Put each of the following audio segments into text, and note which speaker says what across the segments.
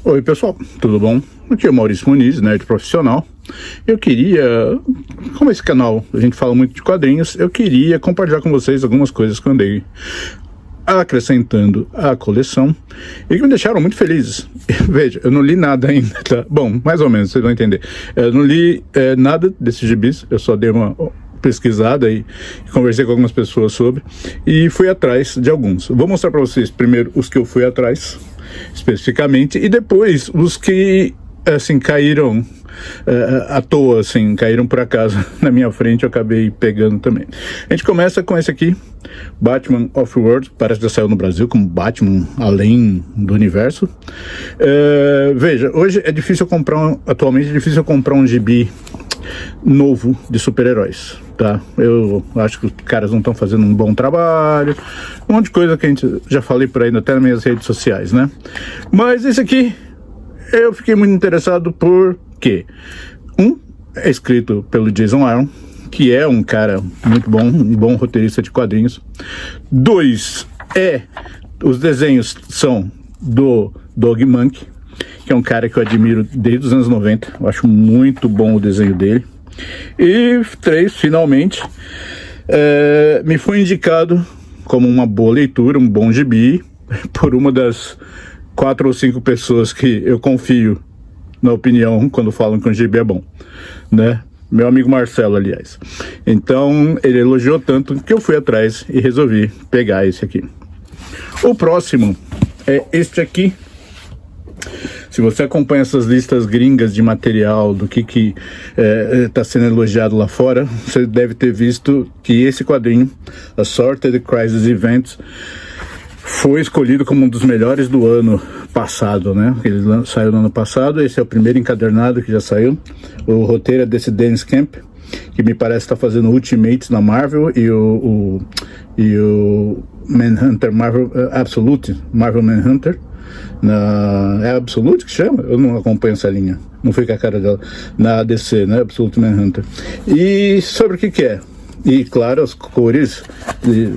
Speaker 1: Oi pessoal, tudo bom? Aqui é o Maurício Muniz, nerd profissional. Eu queria, como esse canal a gente fala muito de quadrinhos, eu queria compartilhar com vocês algumas coisas que eu andei acrescentando à coleção e que me deixaram muito felizes. Veja, eu não li nada ainda, tá? Bom, mais ou menos, vocês vão entender. Eu não li nada desses gibis, eu só dei uma pesquisada e conversei com algumas pessoas sobre e fui atrás de alguns. Vou mostrar para vocês primeiro os que eu fui atrás especificamente e depois os que assim caíram à toa, assim, caíram por acaso na minha frente, eu acabei pegando também. A gente começa com esse aqui, Batman Off-World, parece que já saiu no Brasil como Batman Além do Universo. Veja, hoje é difícil comprar, atualmente é difícil comprar um gibi novo de super-heróis, tá? Eu acho que os caras não estão fazendo um bom trabalho, um monte de coisa que a gente já falei por aí, até nas minhas redes sociais, né? Mas esse aqui, eu fiquei muito interessado porque, é escrito pelo Jason Aaron, que é um cara muito bom, um bom roteirista de quadrinhos. 2, os desenhos são do Doug Mahnke, que é um cara que eu admiro desde os anos 90, eu acho muito bom o desenho dele. E 3, finalmente, me foi indicado como uma boa leitura, um bom gibi, por uma das 4 ou 5 pessoas que eu confio na opinião quando falam que um gibi é bom, né? Meu amigo Marcelo, aliás. Então, ele elogiou tanto que eu fui atrás e resolvi pegar esse aqui. O próximo é este aqui. Se você acompanha essas listas gringas de material do que está sendo elogiado lá fora, você deve ter visto que esse quadrinho, Assorted Crisis Events, foi escolhido como um dos melhores do ano passado, né? Ele saiu no ano passado, esse é o primeiro encadernado que já saiu. O roteiro é desse Dennis Camp, que me parece estar fazendo Ultimates na Marvel e o Manhunter, Marvel Absolute, Marvel Manhunter. É Absolute que chama? Eu não acompanho essa linha, não fui com a cara dela. Na DC, né? Absolute Manhunter. E sobre o que é? E, claro, as cores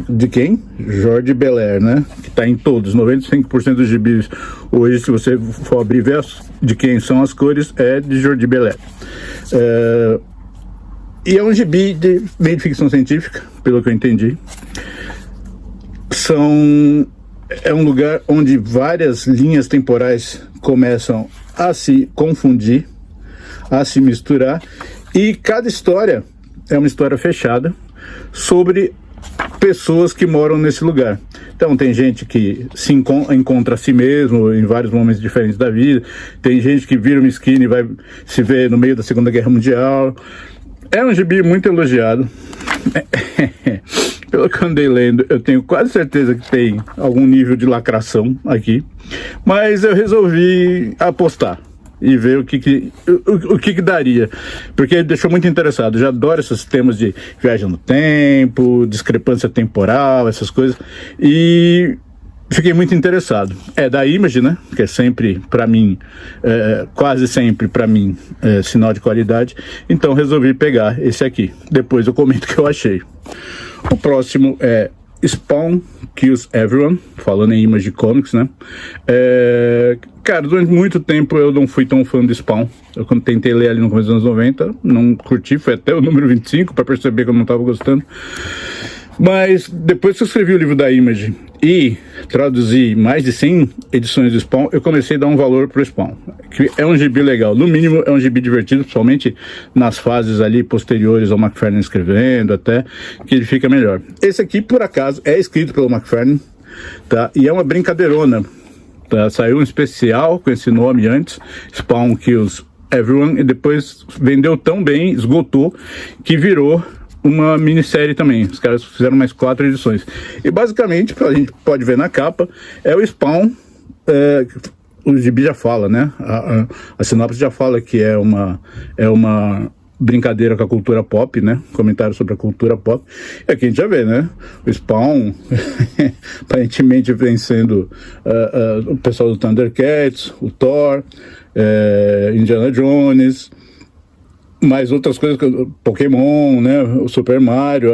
Speaker 1: de quem? Jorge Belair, né? Que está em todos, 95% dos gibis. Hoje, se você for abrir e ver de quem são as cores, é de Jorge Belair. E é um gibi meio de ficção científica, pelo que eu entendi. É um lugar onde várias linhas temporais começam a se confundir, a se misturar, e cada história é uma história fechada sobre pessoas que moram nesse lugar. Então tem gente que se encontra a si mesmo em vários momentos diferentes da vida, tem gente que vira uma esquina e vai se ver no meio da Segunda Guerra Mundial. É um gibi muito elogiado. Pelo que eu andei lendo, eu tenho quase certeza que tem algum nível de lacração aqui, mas eu resolvi apostar e ver o que daria, porque ele deixou muito interessado. Eu já adoro esses temas de viagem no tempo, discrepância temporal, essas coisas, e fiquei muito interessado. É da Image, né, que é sempre para mim, quase sempre para mim, sinal de qualidade, então resolvi pegar esse aqui. Depois eu comento o que eu achei. O próximo é Spawn Kills Everyone, falando em Image Comics, né? Cara, durante muito tempo eu não fui tão fã do Spawn. Eu quando tentei ler ali no começo dos anos 90, não curti, foi até o número 25 para perceber que eu não estava gostando. Mas depois que eu escrevi o livro da Image e traduzi mais de 100 edições do Spawn, eu comecei a dar um valor pro Spawn, que é um gibi legal, no mínimo é um gibi divertido, principalmente nas fases ali posteriores ao McFarlane escrevendo, até que ele fica melhor. Esse aqui, por acaso, é escrito pelo McFarlane, tá? E é uma brincadeirona, tá? Saiu um especial com esse nome antes, Spawn Kills Everyone, e depois vendeu tão bem, esgotou, que virou uma minissérie também. Os caras fizeram mais 4 edições. E basicamente, a gente pode ver na capa, é o Spawn, o gibi já fala, né? A sinopse já fala que é uma brincadeira com a cultura pop, né? Comentário sobre a cultura pop. E aqui a gente já vê, né? O Spawn, aparentemente vencendo o pessoal do Thundercats, o Thor, Indiana Jones. mais outras coisas, Pokémon, né, o Super Mario,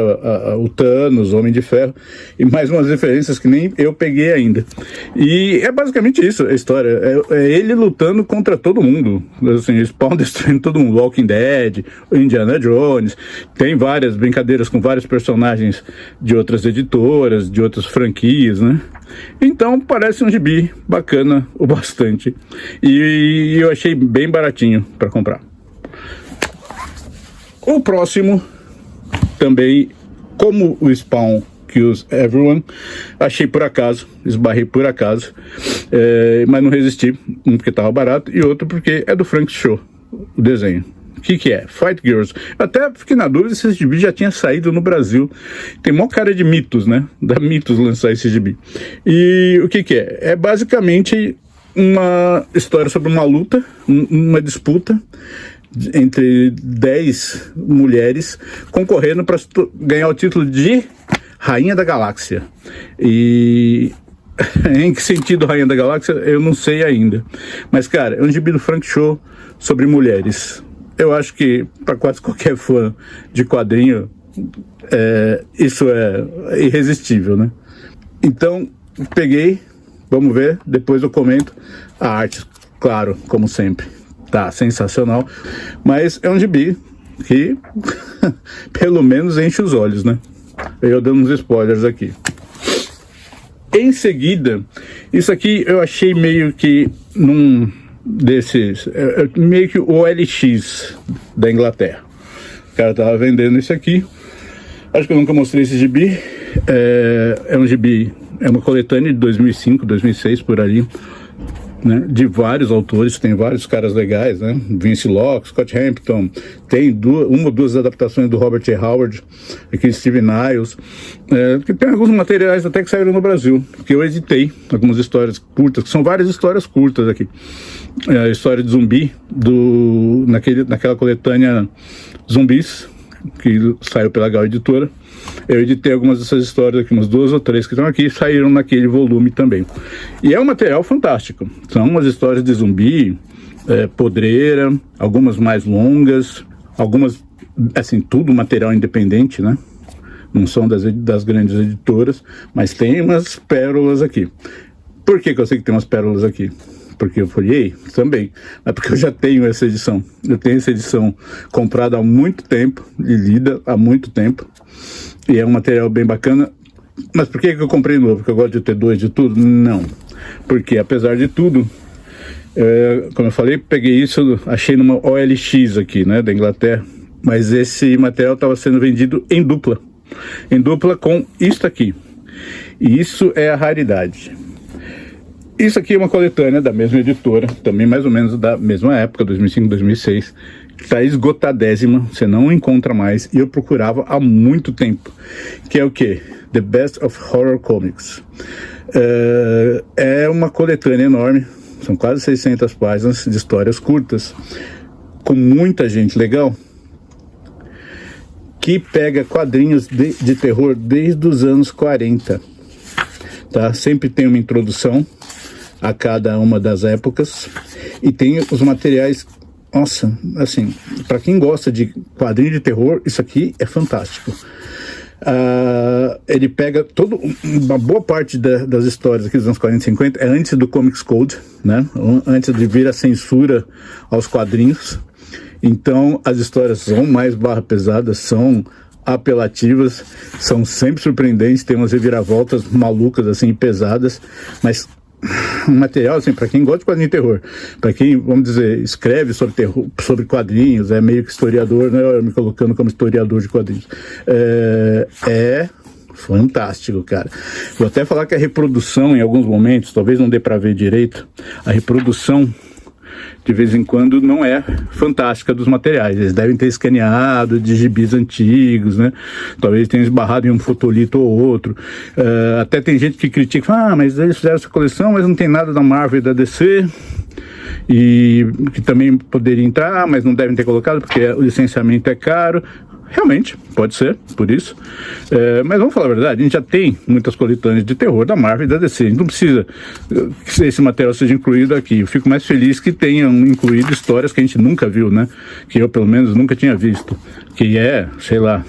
Speaker 1: o Thanos, o Homem de Ferro, e mais umas referências que nem eu peguei ainda. E é basicamente isso a história, é ele lutando contra todo mundo, assim, Spawn destruindo todo mundo, Walking Dead, Indiana Jones, tem várias brincadeiras com vários personagens de outras editoras, de outras franquias, né? Então parece um gibi bacana o bastante, e eu achei bem baratinho para comprar. O próximo, também, como o Spawn Kills Everyone, achei por acaso, esbarrei por acaso, mas não resisti, um porque estava barato e outro porque é do Frank Cho, o desenho. O que é? Fight Girls. Eu até fiquei na dúvida se esse gibi já tinha saído no Brasil. Tem maior cara de Mitos, né? Da Mitos lançar esse gibi. E o que é? É basicamente uma história sobre uma luta, uma disputa entre 10 mulheres concorrendo para ganhar o título de Rainha da Galáxia. E em que sentido Rainha da Galáxia, eu não sei ainda. Mas, cara, é um gibi do Frank Cho sobre mulheres. Eu acho que, para quase qualquer fã de quadrinho, isso é irresistível, né? Então, peguei, vamos ver, depois eu comento. A arte, claro, como sempre, tá sensacional, mas é um gibi que pelo menos enche os olhos, né? Eu dando uns spoilers aqui. Em seguida, isso aqui eu achei meio que num desses, meio que o OLX da Inglaterra. O cara tava vendendo isso aqui. Acho que eu nunca mostrei esse gibi. É um gibi, é uma coletânea de 2005, 2006, por ali, né, de vários autores, tem vários caras legais, né? Vince Locke, Scott Hampton, tem uma ou duas adaptações do Robert E. Howard, aqui Steve Niles, que tem alguns materiais até que saíram no Brasil, que eu editei, algumas histórias curtas, que são várias histórias curtas aqui. A história de zumbi, naquela coletânea Zumbis, que saiu pela Gal Editora. Eu editei algumas dessas histórias aqui, umas 2 ou 3 que estão aqui, saíram naquele volume também. E é um material fantástico. São umas histórias de zumbi, podreira, algumas mais longas, algumas, assim, tudo material independente, né? Não são das grandes editoras, mas tem umas pérolas aqui. Por que eu sei que tem umas pérolas aqui? Porque eu folhei também, mas porque eu já tenho essa edição. Eu tenho essa edição comprada há muito tempo e lida há muito tempo. E é um material bem bacana. Mas por que eu comprei novo? Porque eu gosto de ter 2 de tudo? Não. Porque apesar de tudo, como eu falei, peguei isso, achei numa OLX aqui, né, da Inglaterra. Mas esse material estava sendo vendido em dupla. Em dupla com isso aqui. E isso é a raridade. Isso aqui é uma coletânea da mesma editora, também mais ou menos da mesma época, 2005, 2006, que está esgotadésima, você não encontra mais, e eu procurava há muito tempo, que é o quê? The Best of Horror Comics. É uma coletânea enorme, são quase 600 páginas de histórias curtas, com muita gente legal, que pega quadrinhos de terror desde os anos 40, tá? Sempre tem uma introdução a cada uma das épocas, e tem os materiais, nossa, assim, para quem gosta de quadrinho de terror, isso aqui é fantástico. Ele pega uma boa parte das histórias aqui dos anos 40 e 50, é antes do Comics Code, né? Antes de vir a censura aos quadrinhos. Então as histórias são mais barra pesadas, são apelativas, são sempre surpreendentes, tem umas reviravoltas malucas assim, pesadas, mas um material assim, para quem gosta de quadrinho de terror, para quem, vamos dizer, escreve sobre terror, sobre quadrinhos, é meio que historiador, né? Eu me colocando como historiador de quadrinhos, é fantástico, cara. Vou até falar que a reprodução, em alguns momentos, talvez não dê para ver direito, a reprodução de vez em quando não é fantástica dos materiais. Eles devem ter escaneado de gibis antigos, né? Talvez tenham esbarrado em um fotolito ou outro. Até tem gente que critica, mas eles fizeram essa coleção, mas não tem nada da Marvel e da DC, e que também poderia entrar, mas não devem ter colocado porque o licenciamento é caro. Realmente, pode ser, por isso. Mas vamos falar a verdade, a gente já tem muitas coletâneas de terror da Marvel e da DC. A gente não precisa que esse material seja incluído aqui. Eu fico mais feliz que tenham incluído histórias que a gente nunca viu, né? Que eu, pelo menos, nunca tinha visto. Que é, sei lá,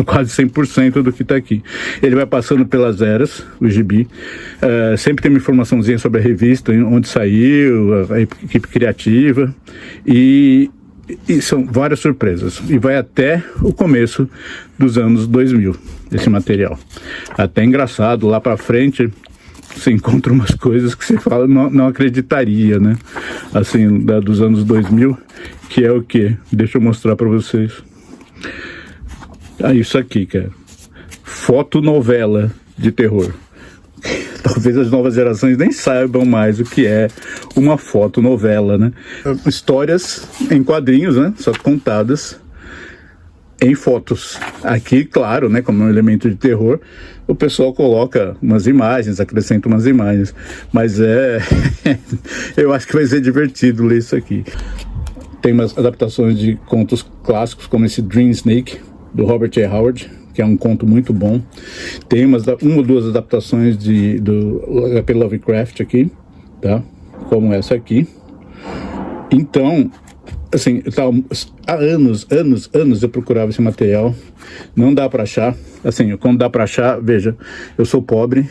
Speaker 1: quase 100% do que está aqui. Ele vai passando pelas eras, o gibi. Sempre tem uma informaçãozinha sobre a revista, onde saiu, a equipe criativa. E são várias surpresas. E vai até o começo dos anos 2000, esse material. Até engraçado, lá pra frente, você encontra umas coisas que você fala, não acreditaria, né? Assim, dos anos 2000, que é o quê? Deixa eu mostrar pra vocês. Isso aqui, cara. Fotonovela de terror. Talvez as novas gerações nem saibam mais o que é uma fotonovela, né? Histórias em quadrinhos, né? Só contadas em fotos. Aqui, claro, né? Como é um elemento de terror, o pessoal coloca umas imagens, acrescenta umas imagens. Mas eu acho que vai ser divertido ler isso aqui. Tem umas adaptações de contos clássicos, como esse Dream Snake, do Robert E. Howard, que é um conto muito bom. Tem uma ou duas adaptações do HP Lovecraft aqui, tá? Como essa aqui. Então, assim, há anos eu procurava esse material. Não dá para achar. Assim, quando dá para achar, veja, eu sou pobre,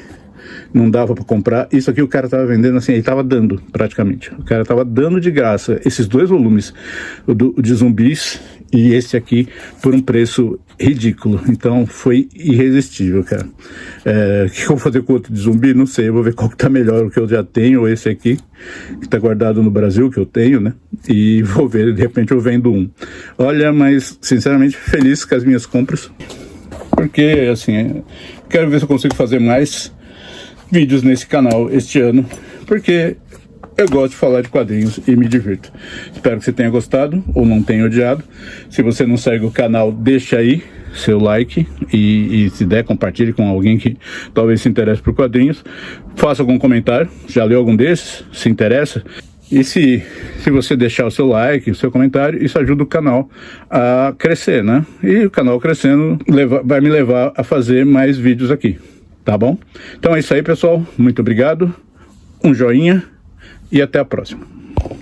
Speaker 1: não dava para comprar. Isso aqui o cara tava vendendo assim, ele tava dando praticamente. O cara tava dando de graça esses 2 volumes, o de zumbis e esse aqui, por um preço ridículo. Então foi irresistível, cara. O que eu vou fazer com o outro de zumbi? Não sei, eu vou ver qual que tá melhor, o que eu já tenho, ou esse aqui, que tá guardado no Brasil, que eu tenho, né? E vou ver, de repente eu vendo um. Olha, mas sinceramente feliz com as minhas compras, porque assim, quero ver se eu consigo fazer mais vídeos nesse canal este ano, porque eu gosto de falar de quadrinhos e me divirto. Espero que você tenha gostado ou não tenha odiado. Se você não segue o canal, deixa aí seu like e se der, compartilhe com alguém que talvez se interesse por quadrinhos. Faça algum comentário, já leu algum desses, se interessa. E se você deixar o seu like, o seu comentário, isso ajuda o canal a crescer, né? E o canal crescendo vai me levar a fazer mais vídeos aqui, tá bom? Então é isso aí, pessoal. Muito obrigado. Um joinha. E até a próxima.